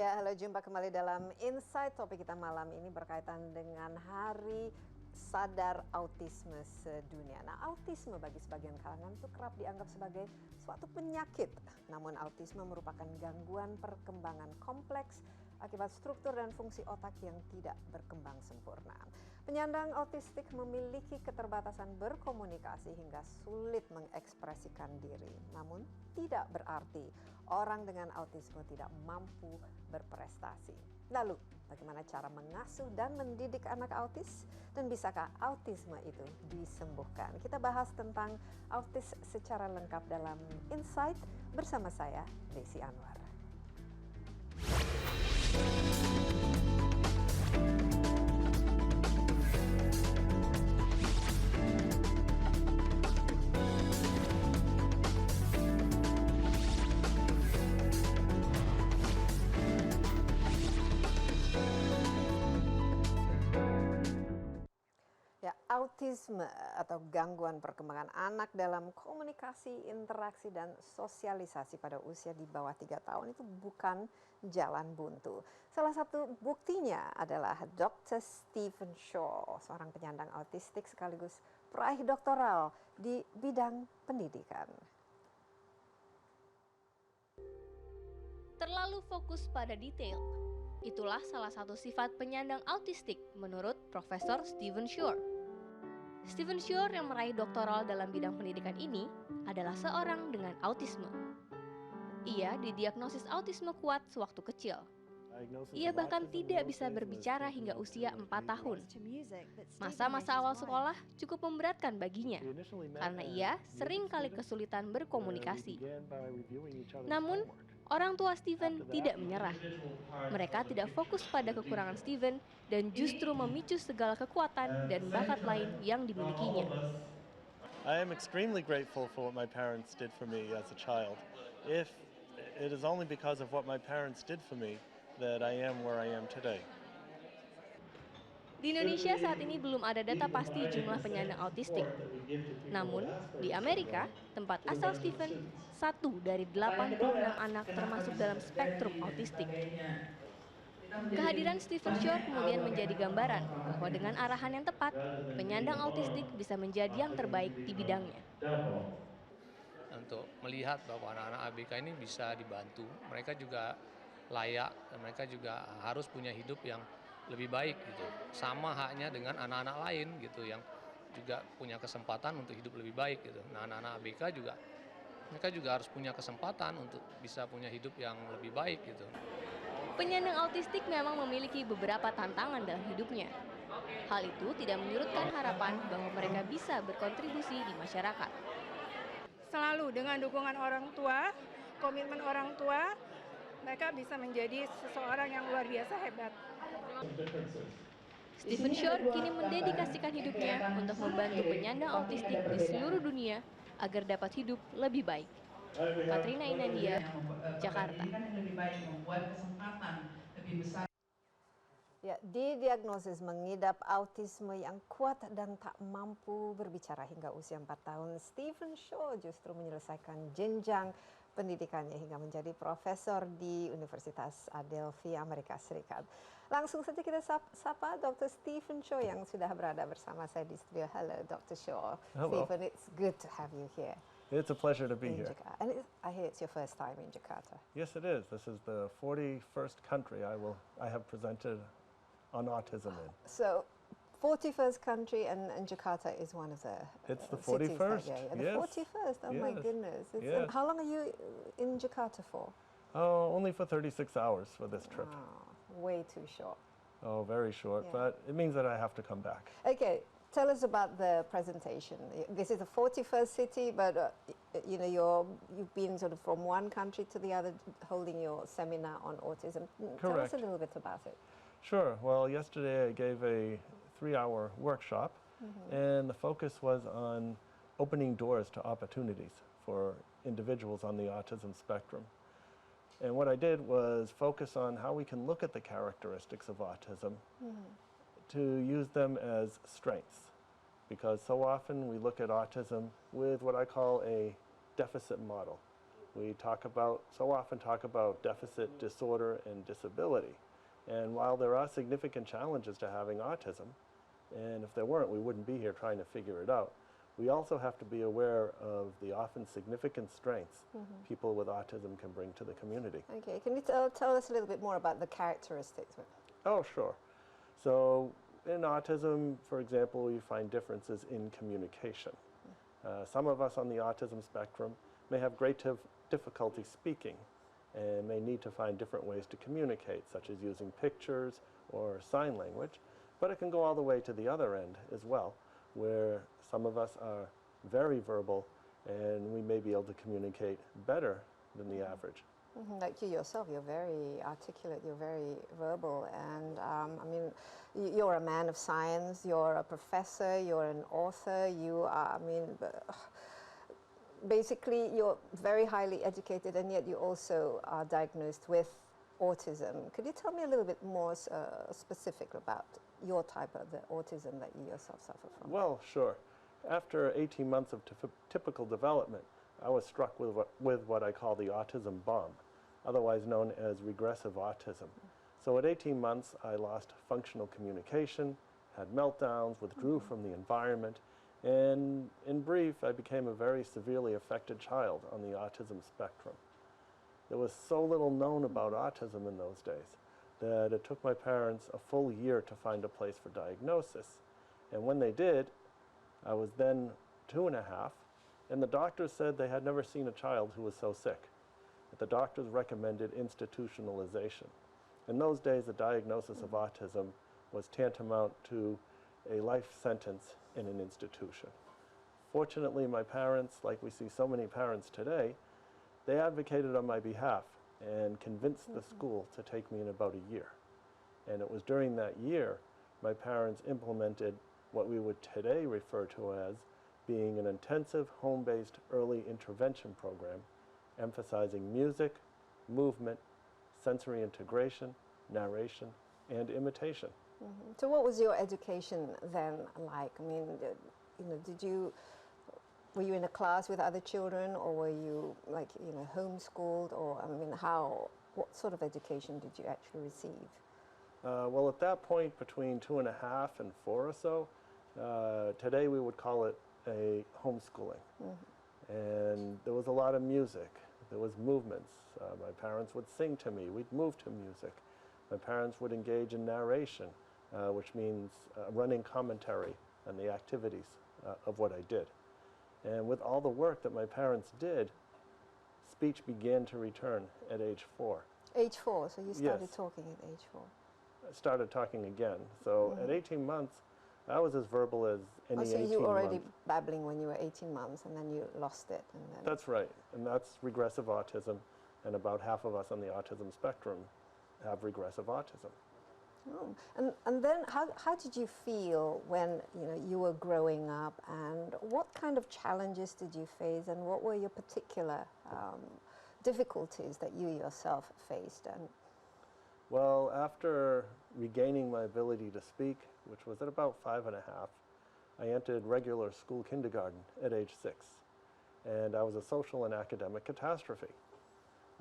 Ya, halo, jumpa kembali dalam Insight. Topik kita malam ini berkaitan dengan Hari Sadar Autisme Sedunia. Nah, autisme bagi sebagian kalangan itu kerap dianggap sebagai suatu penyakit. Namun autisme merupakan gangguan perkembangan kompleks akibat struktur dan fungsi otak yang tidak berkembang sempurna. Penyandang autistik memiliki keterbatasan berkomunikasi hingga sulit mengekspresikan diri. Namun tidak berarti orang dengan autisme tidak mampu berprestasi. Lalu, bagaimana cara mengasuh dan mendidik anak autis? Dan bisakah autisme itu disembuhkan? Kita bahas tentang autis secara lengkap dalam Insight bersama saya, Desi Anwar. Autisme atau gangguan perkembangan anak dalam komunikasi, interaksi, dan sosialisasi pada usia di bawah 3 tahun itu bukan jalan buntu. Salah satu buktinya adalah Dr. Stephen Shaw, seorang penyandang autistik sekaligus peraih doktoral di bidang pendidikan. Terlalu fokus pada detail. Itulah salah satu sifat penyandang autistik menurut Profesor Stephen Shaw. Stephen Shaw yang meraih doktoral dalam bidang pendidikan ini adalah seorang dengan autisme. Ia didiagnosis autisme kuat sewaktu kecil. Ia bahkan tidak bisa berbicara hingga usia 4 tahun. Masa-masa awal sekolah cukup memberatkan baginya, karena ia sering kali kesulitan berkomunikasi. Namun, orang tua Stephen tidak menyerah. Mereka tidak fokus pada kekurangan Stephen dan justru memicu segala kekuatan dan bakat lain yang dimilikinya. I am extremely grateful for what my parents did for me as a child. If it is only because of what my parents did for me that I am where I am today. Di Indonesia saat ini belum ada data pasti jumlah penyandang autistik. Namun, di Amerika, tempat asal Stephen, 1 dari 86 anak termasuk dalam spektrum autistik. Kehadiran Stephen Shaw kemudian menjadi gambaran bahwa dengan arahan yang tepat, penyandang autistik bisa menjadi yang terbaik di bidangnya. Untuk melihat bahwa anak-anak ABK ini bisa dibantu, mereka juga layak dan mereka juga harus punya hidup yang lebih baik gitu. Sama haknya dengan anak-anak lain gitu yang juga punya kesempatan untuk hidup lebih baik gitu. Nah, anak-anak ABK juga mereka juga harus punya kesempatan untuk bisa punya hidup yang lebih baik gitu. Penyandang autistik memang memiliki beberapa tantangan dalam hidupnya. Hal itu tidak menyurutkan harapan bahwa mereka bisa berkontribusi di masyarakat. Selalu dengan dukungan orang tua, komitmen orang tua, mereka bisa menjadi seseorang yang luar biasa hebat. Stephen Shaw kini mendedikasikan hidupnya untuk membantu penyandang autistik di seluruh dunia agar dapat hidup lebih baik. Katrina Inandia, Jakarta. Ya, didiagnosis mengidap autisme yang kuat dan tak mampu berbicara hingga usia 4 tahun, Stephen Shaw justru menyelesaikan jenjang pendidikannya hingga menjadi profesor di Universitas Adelphi, Amerika Serikat. Langsung saja kita sapa Dr. Stephen Shaw yang sudah berada bersama saya di studio. Halo, Dr. Shaw. Hello. Stephen, it's good to have you here. It's a pleasure to be here. Jakarta. And I hear it's your first time in Jakarta. Yes, it is. This is the 41st country I have presented on autism in. So, 41st country and Jakarta is one of the It's the cities 41st, that, yes. The 41st, oh my Yes. goodness. Yes. And how long are you in Jakarta for? Oh, only for 36 hours for this trip. Oh, way too short. Oh, very short, Yeah. but it means that I have to come back. Okay, tell us about the presentation. This is the 41st city, but you know, you've been sort of from one country to the other holding your seminar on autism. Tell us Correct. a little bit about it. Sure. Well, yesterday I gave a 3-hour workshop, and the focus was on opening doors to opportunities for individuals on the autism spectrum. And what I did was focus on how we can look at the characteristics of autism to use them as strengths. Because so often we look at autism with what I call a deficit model. We so often talk about deficit, disorder, and disability. And while there are significant challenges to having autism, and if there weren't, we wouldn't be here trying to figure it out, we also have to be aware of the often significant strengths people with autism can bring to the community. Okay, can you tell us a little bit more about the characteristics? Oh, sure. So in autism, for example, we find differences in communication. Some of us on the autism spectrum may have great difficulty speaking and may need to find different ways to communicate, such as using pictures or sign language. But it can go all the way to the other end as well, where some of us are very verbal and we may be able to communicate better than the average. Like you yourself, you're very articulate, you're very verbal, and I mean, you're a man of science, you're a professor, you're an author, you are, I mean, basically you're very highly educated, and yet you also are diagnosed with autism. Could you tell me a little bit more specific about your type of the autism that you yourself suffer from? Well, sure. After 18 months of typical development, I was struck with what I call the autism bomb, otherwise known as regressive autism. So at 18 months, I lost functional communication, had meltdowns, withdrew from the environment, and in brief, I became a very severely affected child on the autism spectrum. There was so little known about autism in those days that it took my parents a full year to find a place for diagnosis. And when they did, I was then 2.5, and the doctors said they had never seen a child who was so sick. But the doctors recommended institutionalization. In those days, the diagnosis of autism was tantamount to a life sentence in an institution. Fortunately, my parents, like we see so many parents today, they advocated on my behalf and convinced the school to take me in about a year. And it was during that year my parents implemented what we would today refer to as being an intensive home-based early intervention program, emphasizing music, movement, sensory integration, narration, and imitation. So what was your education then like? I mean, were you in a class with other children, or were you homeschooled, or I mean, what sort of education did you actually receive? Well, at that point, between 2.5 and 4 or so, today we would call it a homeschooling. And there was a lot of music, there was movements. My parents would sing to me, we'd move to music. My parents would engage in narration, which means running commentary on the activities of what I did. And with all the work that my parents did, speech began to return at age 4. Age 4, so you started Yes. talking at age 4. I started talking again. So at 18 months, I was as verbal as any 18 month. So you were already babbling when you were 18 months, and then you lost it. And then That's right, and that's regressive autism, and about half of us on the autism spectrum have regressive autism. Oh. And then how did you feel when you were growing up, and what kind of challenges did you face, and what were your particular difficulties that you yourself faced? And Well, after regaining my ability to speak, which was at about 5.5, I entered regular school kindergarten at age 6, and I was a social and academic catastrophe.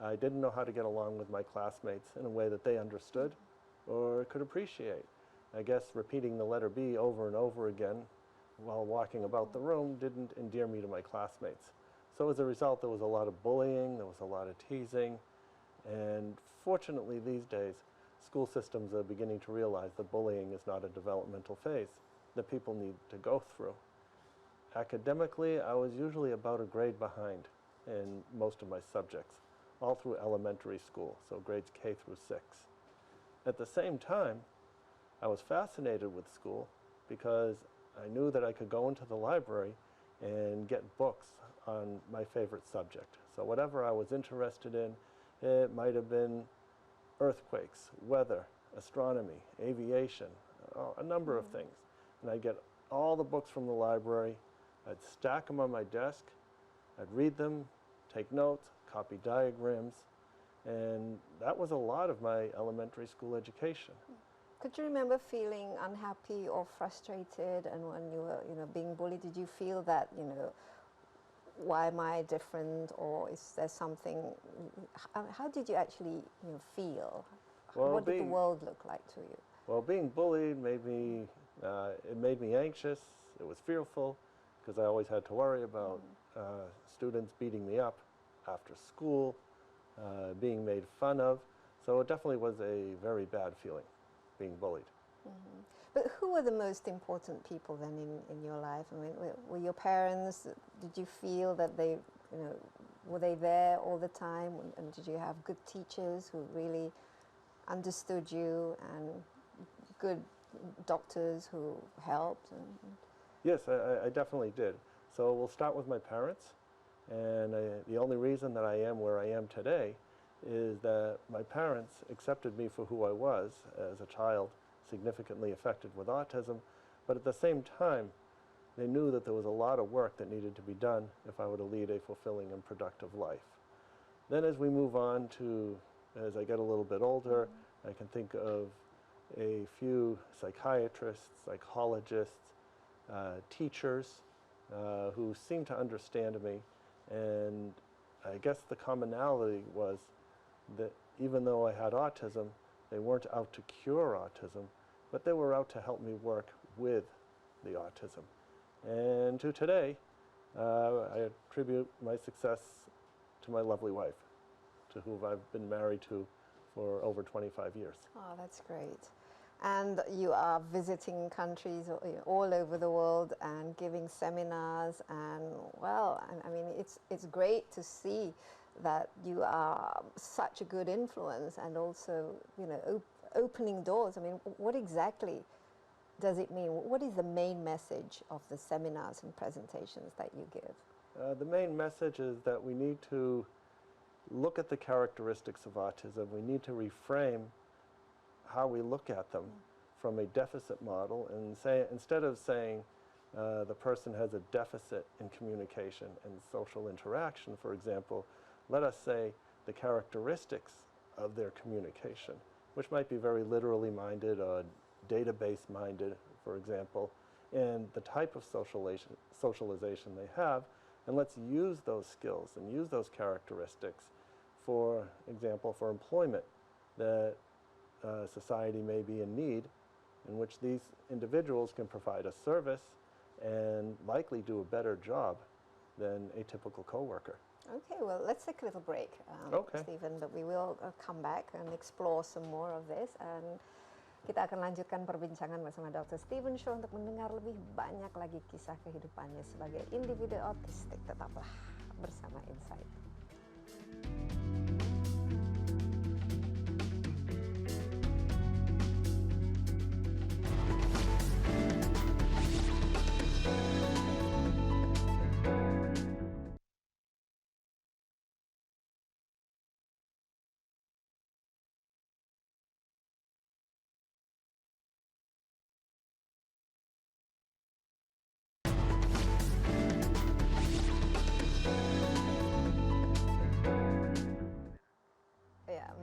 I didn't know how to get along with my classmates in a way that they understood or could appreciate. I guess repeating the letter B over and over again while walking about the room didn't endear me to my classmates. So as a result, there was a lot of bullying, there was a lot of teasing, and fortunately these days, school systems are beginning to realize that bullying is not a developmental phase that people need to go through. Academically, I was usually about a grade behind in most of my subjects, all through elementary school, so grades K through 6. At the same time, I was fascinated with school because I knew that I could go into the library and get books on my favorite subject. So whatever I was interested in, it might have been earthquakes, weather, astronomy, aviation, a number of things. And I'd get all the books from the library, I'd stack them on my desk, I'd read them, take notes, copy diagrams, and that was a lot of my elementary school education. could you remember feeling unhappy or frustrated, and when you were being bullied, did you feel that why am I different, or is there something? How did you actually feel? Well, what did the world look like to you? Well, being bullied made me, it made me anxious. It was fearful because I always had to worry about students beating me up after school, being made fun of. So it definitely was a very bad feeling, being bullied. Mm-hmm. But who were the most important people then in your life? I mean, were your parents? Did you feel that they, were they there all the time? And did you have good teachers who really understood you, and good doctors who helped? Yes, I definitely did. So we'll start with my parents. And the only reason that I am where I am today is that my parents accepted me for who I was as a child, significantly affected with autism, but at the same time, they knew that there was a lot of work that needed to be done if I were to lead a fulfilling and productive life. Then as we move on to, as I get a little bit older, I can think of a few psychiatrists, psychologists, teachers who seemed to understand me, and I guess the commonality was that even though I had autism, they weren't out to cure autism, but they were out to help me work with the autism. And to today, I attribute my success to my lovely wife, to whom I've been married to for over 25 years. Oh, that's great. And you are visiting countries all over the world and giving seminars, and well, I mean, it's great to see that you are such a good influence, and also, opening doors. I mean, what exactly does it mean? What is the main message of the seminars and presentations that you give? The main message is that we need to look at the characteristics of autism. We need to reframe how we look at them from a deficit model, and say, instead of saying the person has a deficit in communication and social interaction, for example, let us say the characteristics of their communication, which might be very literally minded or database minded, for example, and the type of socialization they have, and let's use those skills and use those characteristics, for example, for employment that society may be in need, in which these individuals can provide a service and likely do a better job than a typical coworker. Okay, well, let's take a little break, Stephen, but we will come back and explore some more of this, and kita akan lanjutkan perbincangan bersama Dr. Stephen Shaw untuk mendengar lebih banyak lagi kisah kehidupannya sebagai individu autistik. Tetaplah bersama Insight.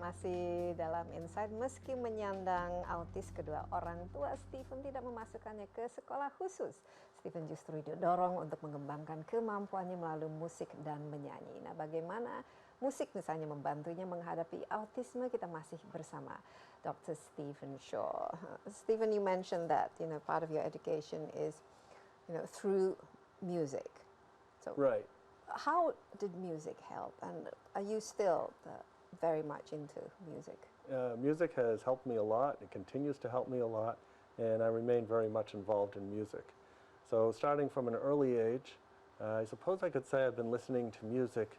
Masih dalam Insight, meski menyandang autis, kedua orang tua Stephen tidak memasukkannya ke sekolah khusus. Stephen justru didorong untuk mengembangkan kemampuannya melalui musik dan menyanyi. Nah, bagaimana musik misalnya membantunya menghadapi autisme? Kita masih bersama Dr. Stephen Shaw. Stephen, you mentioned that part of your education is through music. So, right. How did music help, and are you still very much into music? Music has helped me a lot. It continues to help me a lot, and I remain very much involved in music. So starting from an early age, I suppose I could say I've been listening to music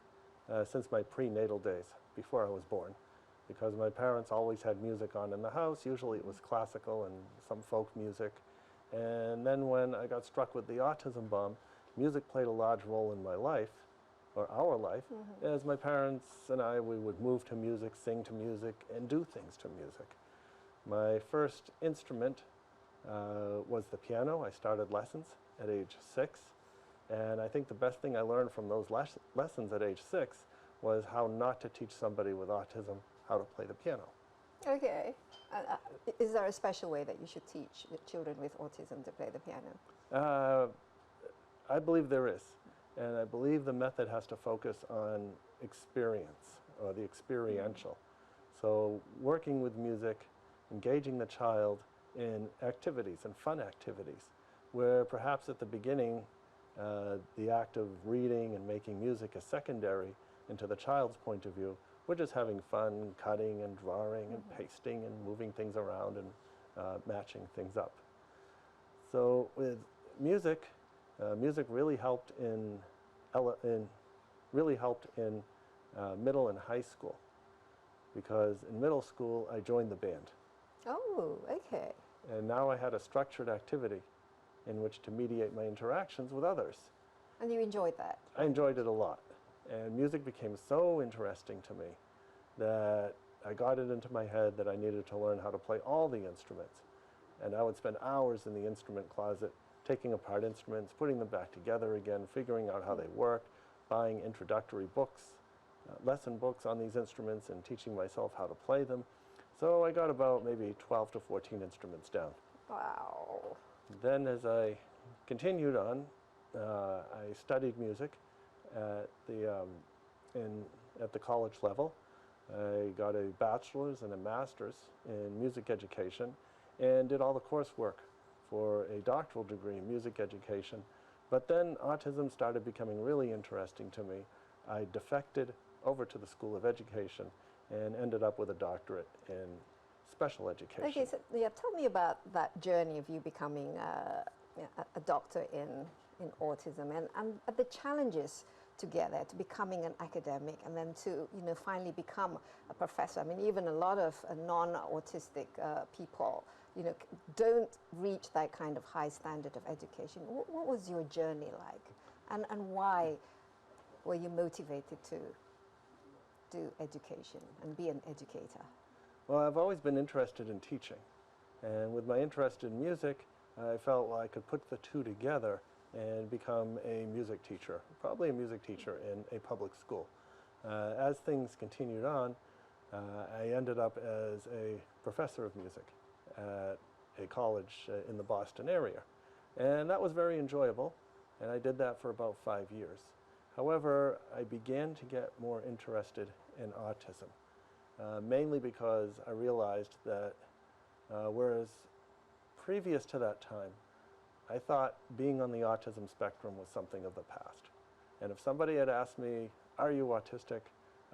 since my prenatal days, before I was born, because my parents always had music on in the house. Usually it was classical and some folk music. And then when I got struck with the autism bomb, music played a large role in my life, or our life, as my parents and we would move to music, sing to music, and do things to music. My first instrument was the piano. I started lessons at age 6, and I think the best thing I learned from those lessons at age 6 was how not to teach somebody with autism how to play the piano. Okay. Is there a special way that you should teach the children with autism to play the piano? I believe there is. And I believe the method has to focus on experience, or the experiential. So working with music, engaging the child in activities and fun activities, where perhaps at the beginning the act of reading and making music is secondary, and to the child's point of view, we're just having fun cutting and drawing and pasting and moving things around and matching things up. So with music, music really helped in middle and high school, because in middle school I joined the band. Oh, okay. And now I had a structured activity in which to mediate my interactions with others. And you enjoyed that? I enjoyed it a lot. And music became so interesting to me that I got it into my head that I needed to learn how to play all the instruments. And I would spend hours in the instrument closet taking apart instruments, putting them back together again, figuring out how they work, buying introductory books, lesson books on these instruments, and teaching myself how to play them. So I got about maybe 12 to 14 instruments down. Wow. Then as I continued on, I studied music at the college level. I got a bachelor's and a master's in music education and did all the coursework for a doctoral degree in music education. But then autism started becoming really interesting to me. I defected over to the School of Education and ended up with a doctorate in special education. Okay, so yeah, tell me about that journey of you becoming a doctor in autism and the challenges to get there, to becoming an academic and then to finally become a professor. I mean, even a lot of non-autistic people don't reach that kind of high standard of education. What was your journey like, and why were you motivated to do education and be an educator? Well, I've always been interested in teaching, and with my interest in music, I felt like I could put the two together and become a music teacher, probably a music teacher in a public school. As things continued on, I ended up as a professor of music at a college in the Boston area, and that was very enjoyable, and I did that for about 5 years. However, I began to get more interested in autism. Mainly because I realized that whereas previous to that time, I thought being on the autism spectrum was something of the past. And if somebody had asked me, "Are you autistic?"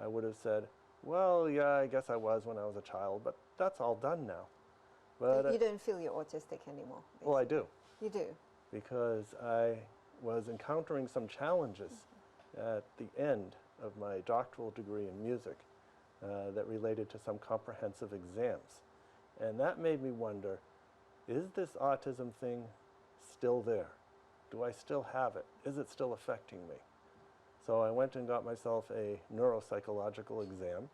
I would have said, "Well, yeah, I guess I was when I was a child, but that's all done now." But you don't feel you're autistic anymore? Basically. Well, I do. You do? Because I was encountering some challenges at the end of my doctoral degree in music that related to some comprehensive exams. And that made me wonder, is this autism thing still there? Do I still have it? Is it still affecting me? So I went and got myself a neuropsychological exam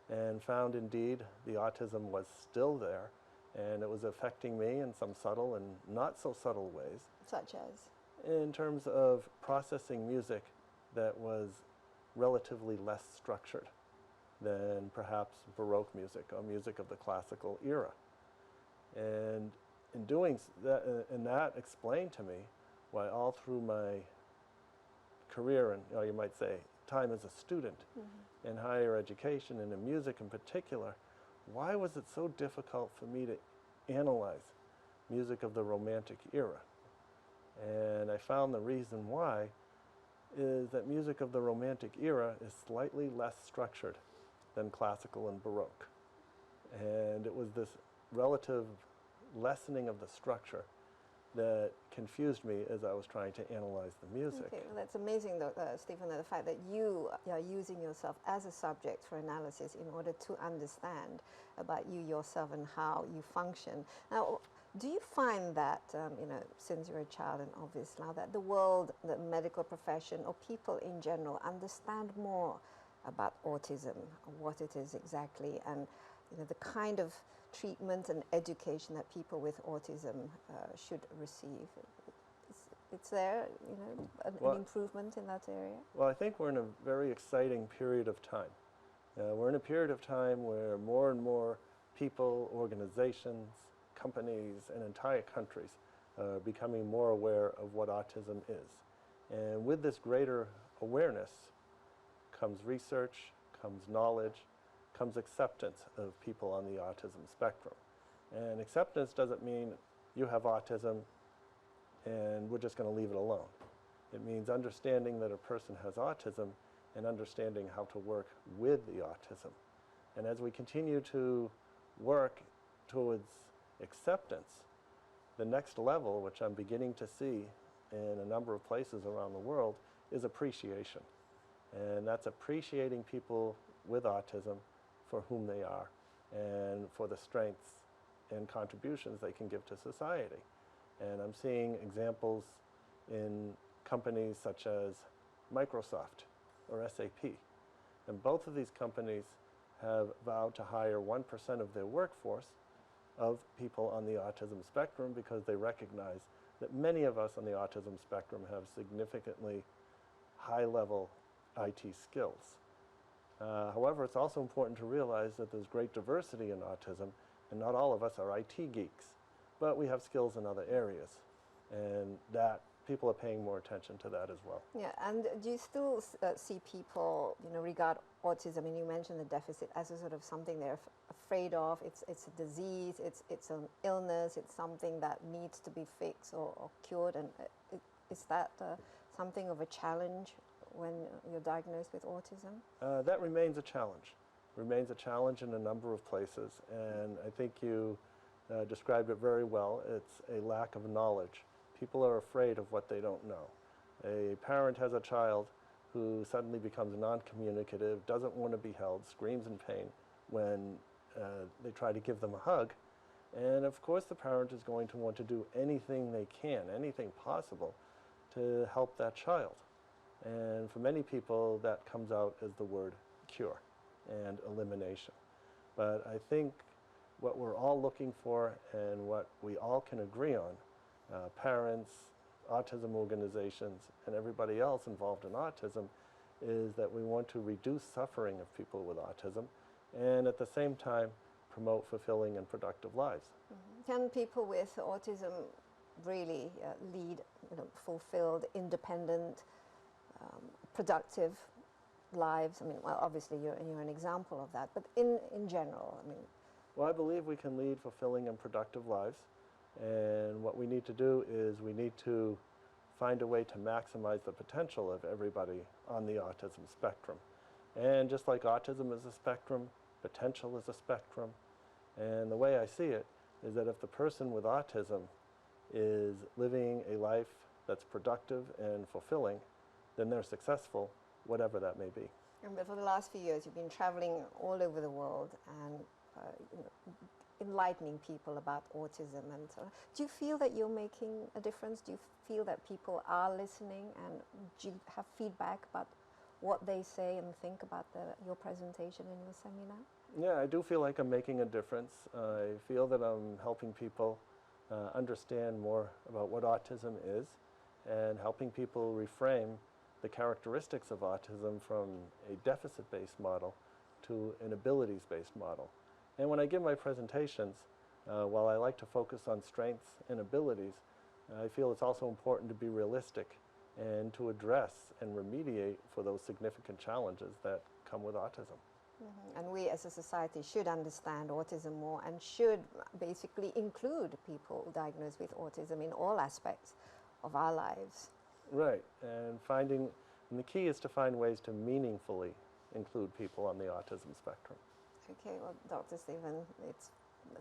and found indeed the autism was still there, and it was affecting me in some subtle and not so subtle ways. Such as? In terms of processing music that was relatively less structured than perhaps Baroque music or music of the classical era. And in doing that, and that explained to me why all through my career, and you might say time as a student in higher education and in music in particular, why was it so difficult for me to analyze music of the Romantic era? And I found the reason why is that music of the Romantic era is slightly less structured than classical and Baroque. And it was this relative lessening of the structure that confused me as I was trying to analyze the music. Okay, well, that's amazing, though, Stephen, the fact that you are using yourself as a subject for analysis in order to understand about you yourself and how you function. Now, do you find that, since you're a child and obvious now, that the world, the medical profession, or people in general understand more about autism, what it is exactly, and the kind of treatment and education that people with autism should receive? It's there, an improvement in that area? Well, I think we're in a very exciting period of time. We're in a period of time where more and more people, organizations, companies, and entire countries are becoming more aware of what autism is. And with this greater awareness comes research, comes knowledge, comes acceptance of people on the autism spectrum. And acceptance doesn't mean you have autism and we're just going to leave it alone. It means understanding that a person has autism and understanding how to work with the autism. And as we continue to work towards acceptance, the next level, which I'm beginning to see in a number of places around the world, is appreciation. And that's appreciating people with autism for whom they are and for the strengths and contributions they can give to society. And I'm seeing examples in companies such as Microsoft or SAP. And both of these companies have vowed to hire 1% of their workforce of people on the autism spectrum because they recognize that many of us on the autism spectrum have significantly high-level IT skills. However, it's also important to realize that there's great diversity in autism, and not all of us are IT geeks, but we have skills in other areas, and that people are paying more attention to that as well. Yeah, and do you still see people, regard autism, and you mentioned the deficit, as a sort of something they're afraid of? It's a disease, it's an illness, it's something that needs to be fixed or cured, and is that something of a challenge when you're diagnosed with autism? That remains a challenge. Remains a challenge in a number of places, and I think you described it very well. It's a lack of knowledge. People are afraid of what they don't know. A parent has a child who suddenly becomes non-communicative, doesn't want to be held, screams in pain when they try to give them a hug. And of course the parent is going to want to do anything they can, anything possible, to help that child. And for many people that comes out as the word cure and elimination. But I think what we're all looking for and what we all can agree on, parents, autism organizations, and everybody else involved in autism, is that we want to reduce suffering of people with autism and at the same time promote fulfilling and productive lives. Mm-hmm. Can people with autism really lead fulfilled, independent, productive lives? I mean, well, obviously you're an example of that, but in general, I mean. Well, I believe we can lead fulfilling and productive lives, and what we need to do is we need to find a way to maximize the potential of everybody on the autism spectrum. And just like autism is a spectrum, potential is a spectrum, and the way I see it is that if the person with autism is living a life that's productive and fulfilling, then they're successful, whatever that may be. And for the last few years, you've been traveling all over the world and enlightening people about autism and so on. Do you feel that you're making a difference? Do you feel that people are listening, and do you have feedback about what they say and think about your presentation in your seminar? Yeah, I do feel like I'm making a difference. I feel that I'm helping people understand more about what autism is and helping people reframe the characteristics of autism from a deficit-based model to an abilities-based model. And when I give my presentations, while I like to focus on strengths and abilities, I feel it's also important to be realistic and to address and remediate for those significant challenges that come with autism. Mm-hmm. And we as a society should understand autism more and should basically include people diagnosed with autism in all aspects of our lives. Right, and the key is to find ways to meaningfully include people on the autism spectrum. Okay, well, Dr. Stephen, it's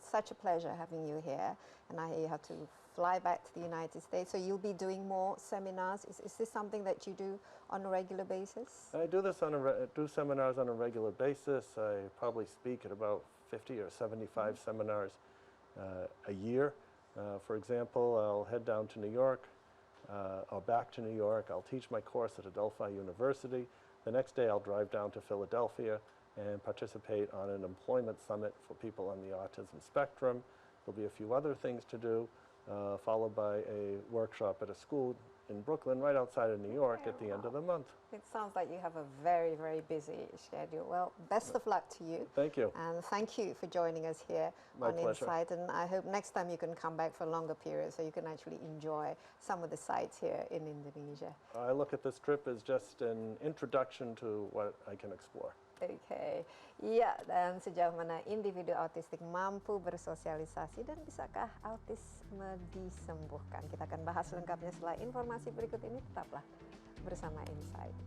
such a pleasure having you here, and I hear you have to fly back to the United States, so you'll be doing more seminars. Is this something that you do on a regular basis? I do this do seminars on a regular basis. I probably speak at about 50 or 75 seminars a year. For example, I'll head down to New York, or back to New York. I'll teach my course at Adelphi University. The next day I'll drive down to Philadelphia and participate on an employment summit for people on the autism spectrum. There'll be a few other things to do, followed by a workshop at a school in Brooklyn, right outside of New York, at the end of the month. It sounds like you have a very, very busy schedule. Well, best of luck to you. Thank you. And thank you for joining us here My on pleasure. Insight. And I hope next time you can come back for a longer period so you can actually enjoy some of the sites here in Indonesia. I look at this trip as just an introduction to what I can explore. Oke, iya, dan sejauh mana individu autistik mampu bersosialisasi dan bisakah autisme disembuhkan? Kita akan bahas lengkapnya setelah informasi berikut ini. Tetaplah bersama Insight.